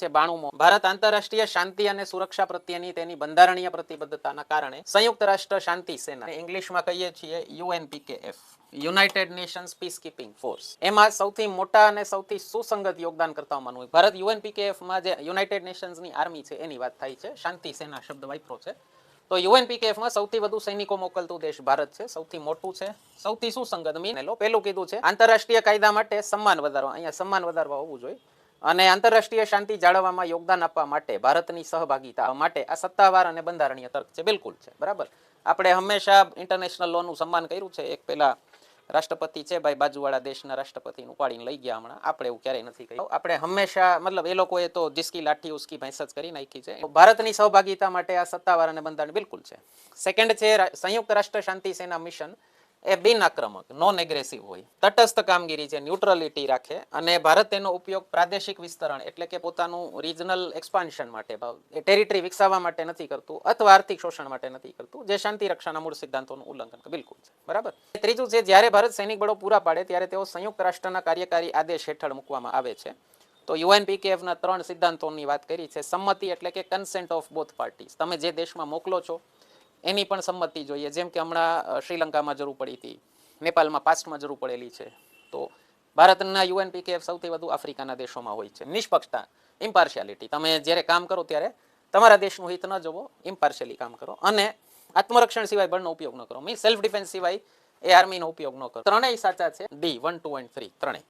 છે 92મો ભારત આંતરરાષ્ટ્રીય શાંતિ અને સુરક્ષા પ્રત્યેની તેની બંધારણીય પ્રતિબદ્ધતાના કારણે સંયુક્ત રાષ્ટ્ર શાંતિ સેના ઇંગ્લિશમાં કહીએ છીએ UNPKF United Nations peacekeeping force એમાં સૌથી મોટા અને સૌથી સુસંગત યોગદાન કરતામાંનું ભારત UNPKF માં જે યુનાઇટેડ નેશન્સની આર્મી છે એની વાત થાય છે. શાંતિ સેના શબ્દ વાપરો છે. તો UNPKF માં સૌથી વધુ સૈનિકો મોકલતું દેશ ભારત છે. સૌથી મોટું છે, સૌથી સુસંગત. પહેલું કીધું છે આંતરરાષ્ટ્રીય કાયદા માટે સન્માન વધારવા, અહીંયા સન્માન વધારવા હોવું જોઈએ. અને આંતરરાષ્ટ્રીય શાંતિ જાળવવામાં યોગદાન આપવા માટે ભારતની સહભાગિતા માટે આ સત્તાવાર અને બંધારણીય તર્ક છે. બિલકુલ છે, બરાબર. આપણે હંમેશા ઇન્ટરનેશનલ લોનું સન્માન કર્યું છે. એક પેલા રાષ્ટ્રપતિ છે ભાઈ, બાજુવાળા દેશના રાષ્ટ્રપતિનું ઉપાડીને લઈ ગયા હમણાં. આપણે એવું ક્યારેય નથી કર્યું. આપણે હંમેશા મતલબ એ લોકોએ તો જિસકી લાઠી ઉસકી ભેંસ જ કરી નાખી છે. ભારતની સહભાગિતા માટે આ સત્તાવાર અને બંધારણ બિલકુલ છે. સેકન્ડ છે સંયુક્ત રાષ્ટ્ર શાંતિ સેના મિશન એ બિન આક્રમક, નોન એગ્રેસિવ હોય, તટસ્થ કામગીરી છે, ન્યુટ્રલિટી રાખે અને ભારત તેનો ઉપયોગ પ્રાદેશિક વિસ્તરણ એટલે કે પોતાનું રિજનલ એક્સપાન્શન માટે, ટેરિટરી વિકસાવવા માટે નથી કરતું અથવા આર્થિક શોષણ માટે નથી કરતું, જે શાંતિ રક્ષાના મૂળ સિદ્ધાંતોનું ઉલ્લંઘન બિલકુલ છે, બરાબર. ત્રીજું છે જ્યારે ભારત સૈનિક બળો પૂરા પાડે ત્યારે તેઓ સંયુક્ત રાષ્ટ્રના કાર્યકારી આદેશ હેઠળ મૂકવામાં આવે છે. તો UNPKFના 3 સિદ્ધાંતોની વાત કરી છે. સંમતિ એટલે કે કન્સેન્ટ ઓફ બોથ પાર્ટીઝ. તમે જે દેશમાં મોકલો છો એની પણ સંમતિ જોઈએ. જેમ કે હમણાં શ્રીલંકામાં જરૂર પડી હતી, નેપાળમાં પાસ્ટમાં જરૂર પડેલી છે. તો ભારતના UNPKF સૌથી વધુ આફ્રિકાના દેશોમાં હોય છે. નિષ્પક્ષતા, ઇમ્પાર્શિયાલિટી. તમે જ્યારે કામ કરો ત્યારે તમારા દેશનું હિત ન જોવો, ઇમ્પાર્શિયલી કામ કરો અને આત્મરક્ષણ સિવાય બળનો ઉપયોગ ન કરો. મીન્સ સેલ્ફ ડિફેન્સ સિવાય એ આર્મીનો ઉપયોગ ન કરો. ત્રણેય સાચા છે. D 1, 2 and 3 ત્રણેય.